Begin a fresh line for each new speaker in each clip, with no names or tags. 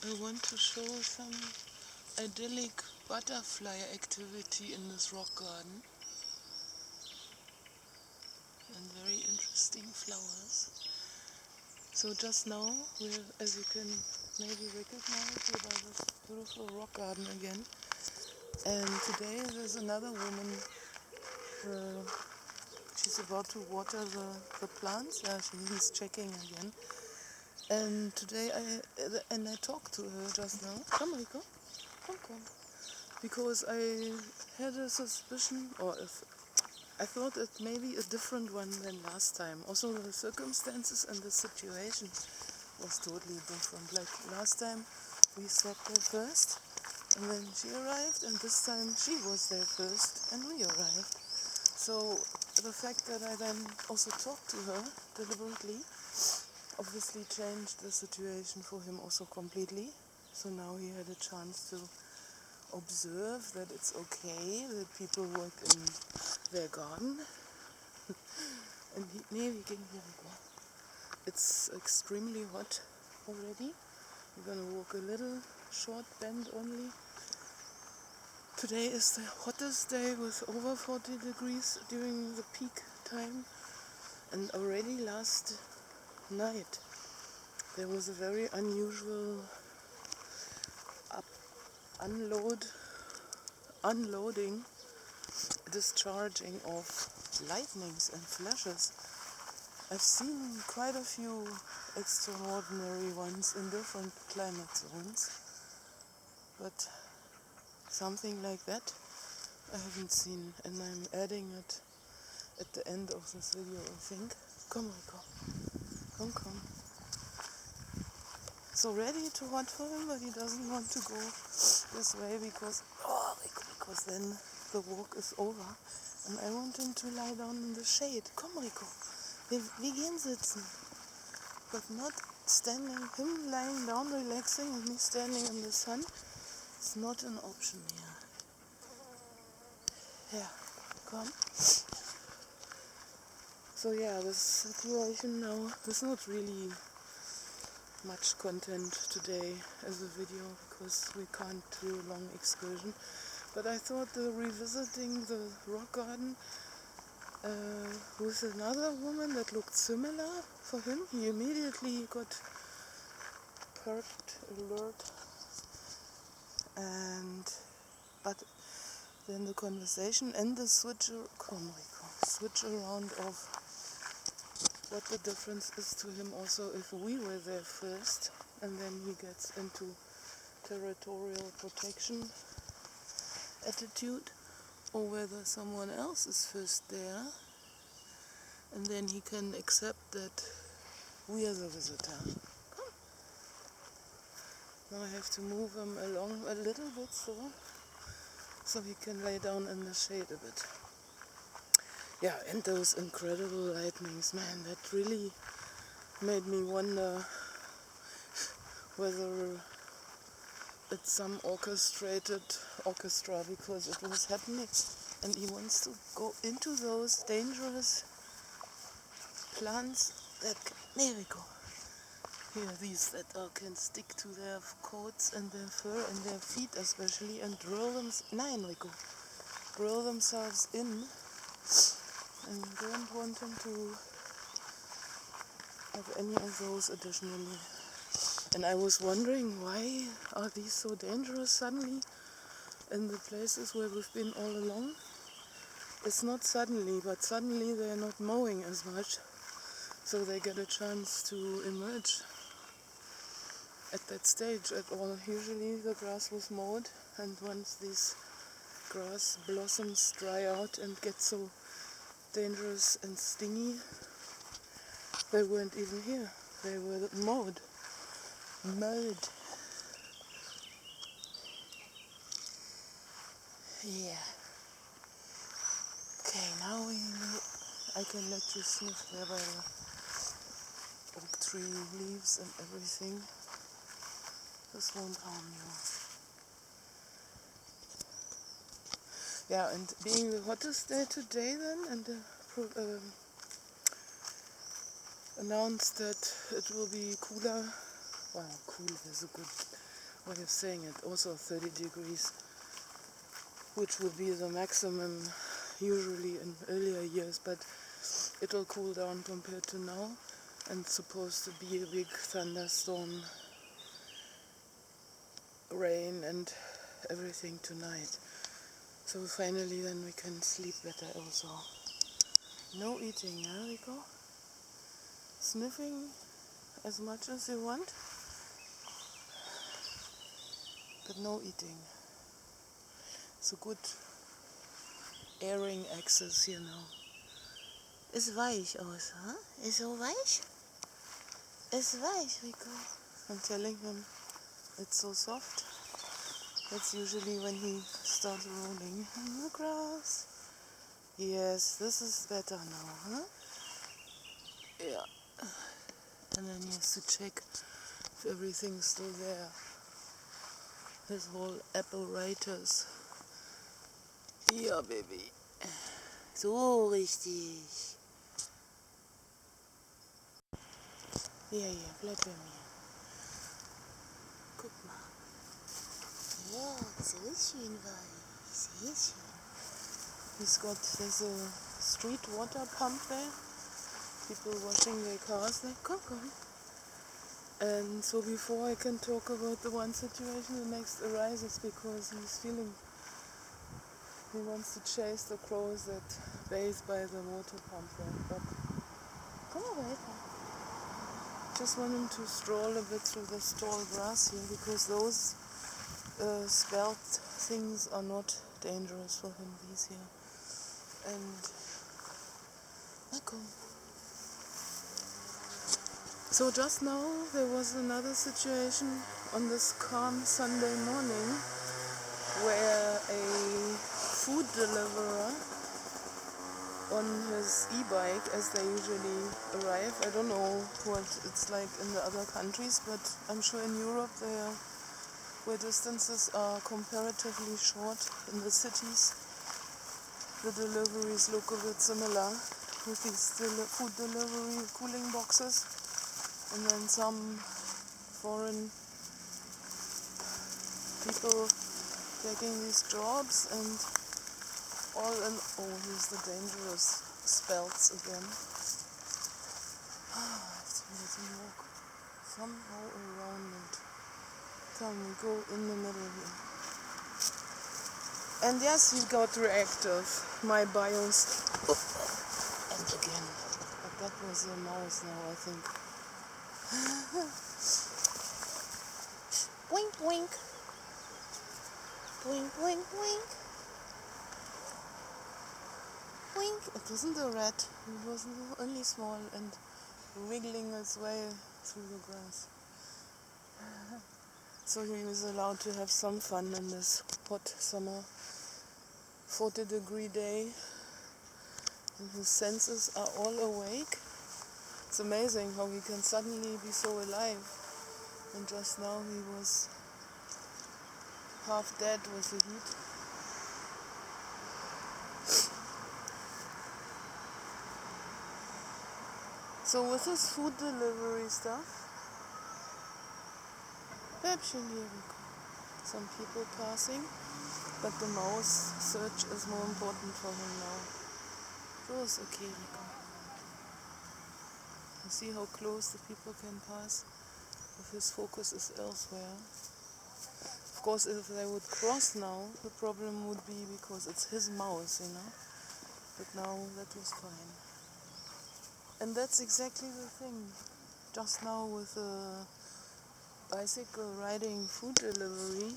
I want to show some idyllic butterfly activity in this rock garden and very interesting flowers. So just now, as you can maybe recognize, we're by this beautiful rock garden again. And today there's another woman, she's about to water the plants. Yeah, she's checking again. And today I talked to her just now. Come, Rico. Come. Because I had a suspicion, or if I thought it may be a different one than last time. Also the circumstances and the situation was totally different. Like last time we sat there first and then she arrived, and this time she was there first and we arrived. So the fact that I then also talked to her deliberately obviously changed the situation for him also completely. So now he had a chance to observe that it's okay that people work in their garden. And it's extremely hot already. We're gonna walk a little short bend only. Today is the hottest day with over 40 degrees during the peak time. And already last night there was a very unusual unloading, discharging of lightnings and flashes. I've seen quite a few extraordinary ones in different climate zones, but something like that I haven't seen, and I'm adding it at the end of this video, I think. Come, Rico. Come. It's already too hot for him, but he doesn't want to go this way because then the walk is over. And I want him to lie down in the shade. Komm, Rico. Wir gehen sitzen. But not standing, him lying down, relaxing, and me standing in the sun. It's not an option here. Yeah, come. So yeah, this situation now, there's not really much content today as a video because we can't do a long excursion. But I thought revisiting the rock garden with another woman that looked similar for him, he immediately got perked, alert, but then the conversation and the switch around of what the difference is to him also if we were there first and then he gets into territorial protection attitude, or whether someone else is first there and then he can accept that we are the visitor. Come. Now I have to move him along a little bit so he can lay down in the shade a bit. Yeah, and those incredible lightnings, man, that really made me wonder whether it's some orchestrated orchestra, because it was happening and he wants to go into those dangerous plants that these that can stick to their coats and their fur and their feet especially, and drill themselves in, and you don't want them to have any of those additionally. And I was wondering, why are these so dangerous suddenly in the places where we've been all along? It's not suddenly, but suddenly they're not mowing as much, so they get a chance to emerge at that stage at all. Usually the grass was mowed, and once these grass blossoms dry out and get so dangerous and stingy, they weren't even here. They were mowed. Yeah. Okay, now I can let you sniff there by the oak tree leaves and everything. This won't harm you. Yeah, and being the hottest day today then, and announced that it will be cooler. Wow, cool is a good way of saying it, also 30 degrees, which would be the maximum usually in earlier years, but it will cool down compared to now, and it's supposed to be a big thunderstorm, rain and everything tonight. So finally then we can sleep better also. No eating, yeah, Rico? Sniffing as much as you want, but no eating. It's a good airing access here now. Ist weich aus, huh? Ist so weich? Ist weich, Rico. I'm telling him it's so soft. That's usually when he starts rolling in the grass. Yes, this is better now, huh? Yeah. And then he has to check if everything's still there. His whole apparatus. Ja, Baby. So richtig. Ja, bleib bei mir. Guck mal. Ja, so schön weich. Sehr schön. There's a street water pump there. People washing their cars there. Come. And so before I can talk about the one situation, the next arises because he wants to chase the crows that bathe by the water pump there. But come away. Just want him to stroll a bit through this tall grass here because those spelt things are not dangerous for him, these here. And come. So just now there was another situation on this calm Sunday morning where a food deliverer on his e-bike, as they usually arrive, I don't know what it's like in the other countries, but I'm sure in Europe where distances are comparatively short in the cities, the deliveries look a bit similar with these food delivery cooling boxes. And then some foreign people taking these jobs and all in. Oh, here's the dangerous spells again. I have to let him walk somehow around it. Come, we go in the middle here. And yes, he got reactive. My bios. Oh, and again. But that was a mouse now, I think. Wink, wink. Wink, wink, wink. Wink. It wasn't a rat. It was only small and wiggling its way through the grass. So he was allowed to have some fun in this hot summer 40-degree day. And his senses are all awake. It's amazing how he can suddenly be so alive. And just now he was half dead with the heat. So with this food delivery stuff, some people passing, but the mouse search is more important for him now. So it's okay, Rico. You see how close the people can pass if his focus is elsewhere. Of course, if they would cross now, the problem would be because it's his mouse, But now that was fine. And that's exactly the thing. Just now with the bicycle riding food delivery,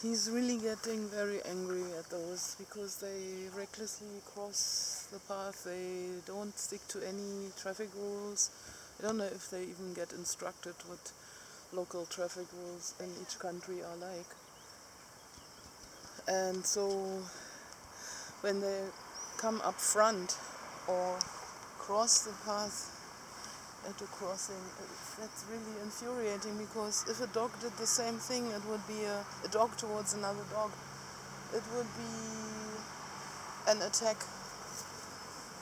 he's really getting very angry at those because they recklessly cross the path. They don't stick to any traffic rules. I don't know if they even get instructed what local traffic rules in each country are like. And so when they come up front or cross the path at a crossing, that's really infuriating because if a dog did the same thing, it would be a dog towards another dog. It would be an attack.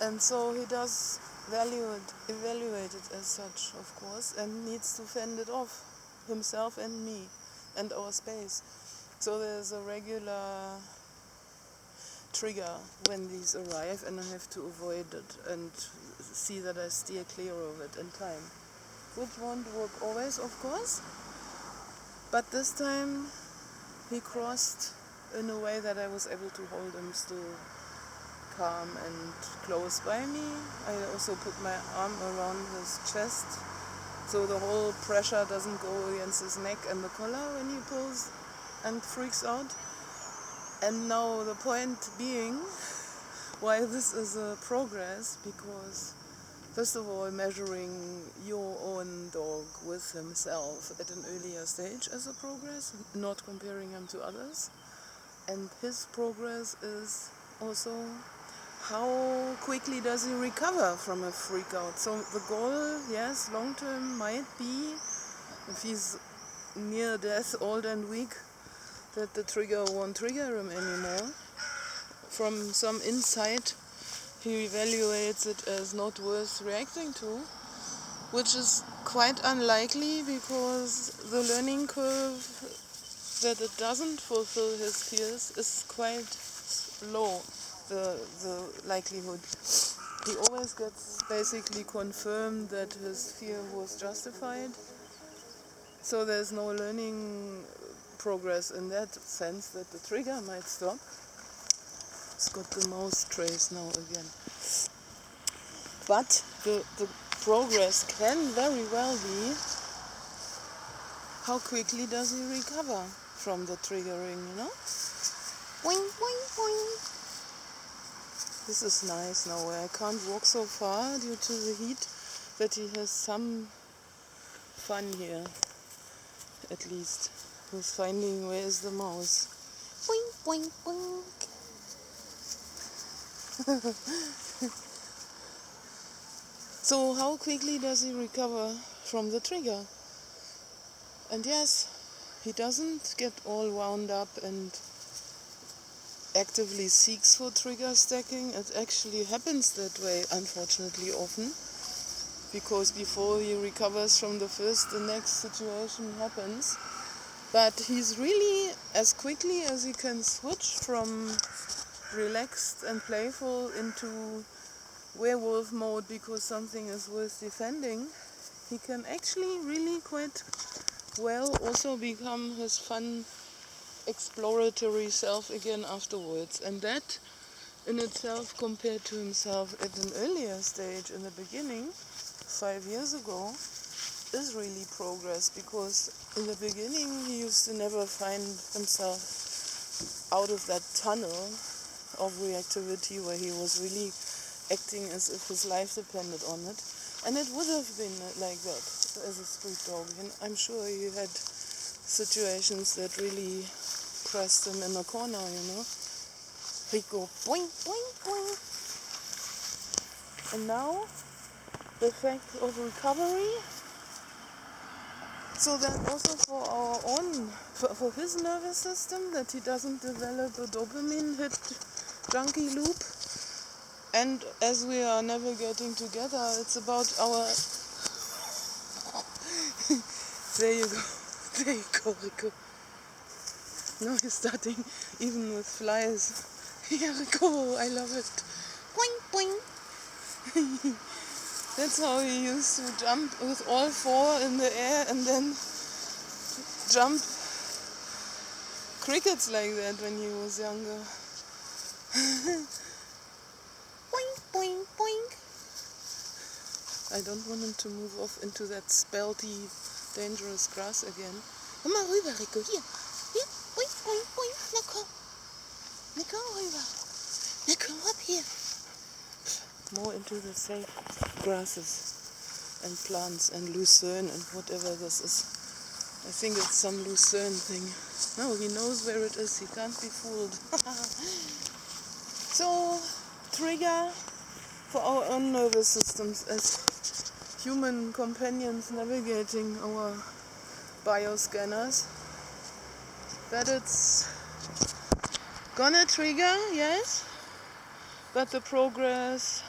And so he does evaluate it as such, of course, and needs to fend it off, himself and me. and our space. So there's a regular trigger when these arrive, and I have to avoid it and see that I steer clear of it in time. Which won't work always, of course, but this time he crossed in a way that I was able to hold him still calm and close by me. I also put my arm around his chest so the whole pressure doesn't go against his neck and the collar when he pulls and freaks out. And now the point being why this is a progress, because first of all, measuring your own dog with himself at an earlier stage is a progress, not comparing him to others. And his progress is also how quickly does he recover from a freak out. So the goal, yes, long term might be, if he's near death, old and weak, that the trigger won't trigger him anymore. From some insight, he evaluates it as not worth reacting to, which is quite unlikely because the learning curve that it doesn't fulfill his fears is quite low, the likelihood. He always gets basically confirmed that his fear was justified, so there's no learning progress in that sense that the trigger might stop. It's got the mouse trace now again. But the progress can very well be how quickly does he recover from the triggering, you know? Boing, boing, boing. This is nice now where I can't walk so far due to the heat, that he has some fun here, at least, with finding where is the mouse. Boing, boing, boing. So how quickly does he recover from the trigger? And yes, he doesn't get all wound up and actively seeks for trigger stacking. It actually happens that way, unfortunately, often, because before he recovers from the first, the next situation happens. But he's really, as quickly as he can switch from relaxed and playful into werewolf mode because something is worth defending, he can actually really quite well also become his fun exploratory self again afterwards. And that in itself, compared to himself at an earlier stage in the beginning, 5 years ago, is really progress, because in the beginning he used to never find himself out of that tunnel of reactivity where he was really acting as if his life depended on it. And it would have been like that as a street dog. And I'm sure he had situations that really pressed him in a corner, you know. He'd go boing, boing, boing. And now, the fact of recovery, so then also for our own, for his nervous system, that he doesn't develop a dopamine hit junkie loop. And as we are never getting together, it's about our... There you go, Rico. Now he's starting even with flies. Here we go, I love it. Boing, boing. That's how he used to jump with all four in the air and then jump crickets like that when he was younger. Boing, boing, boing. I don't want him to move off into that spelty, dangerous grass again. Komm mal rüber, Rico, hier. Hier, boing, boing, boing. Na komm. Na komm rüber. Na komm up here. More into the safe grasses and plants and lucerne and whatever this is. I think it's some lucerne thing. No, he knows where it is. He can't be fooled. So, trigger for our own nervous systems as human companions navigating our bioscanners. That it's gonna trigger, yes, but the progress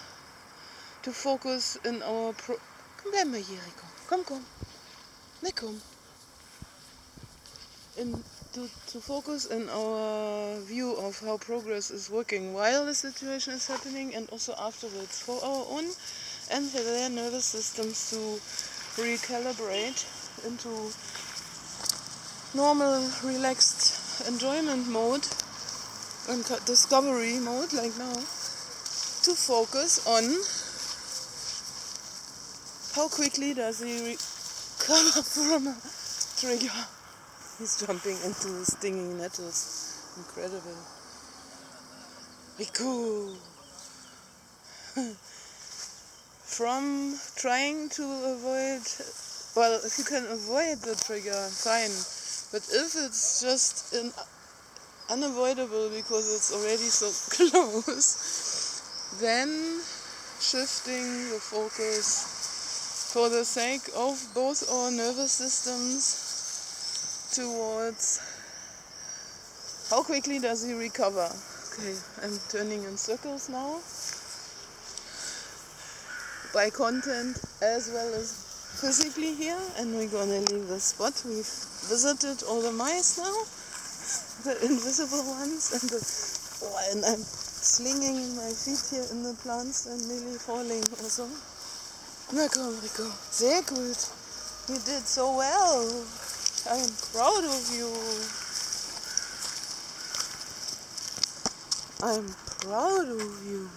to focus in our Komm, bleib mal hier, Rico. Komm. Na komm. to focus in our view of how progress is working while the situation is happening and also afterwards for our own and their nervous systems to recalibrate into normal, relaxed enjoyment mode and discovery mode like now, to focus on how quickly does he recover from a trigger. He's jumping into stinging nettles. Incredible. Rico! From trying to avoid, well, if you can avoid the trigger, fine. But if it's just unavoidable because it's already so close, then shifting the focus for the sake of both our nervous systems towards how quickly does he recover. Okay, I'm turning in circles now by content as well as physically here, and we're gonna leave the spot. We've visited all the mice now, the invisible ones, and I'm slinging my feet here in the plants and nearly falling also. Na komm, Rico, sehr gut. You did so well. I'm proud of you. I'm proud of you.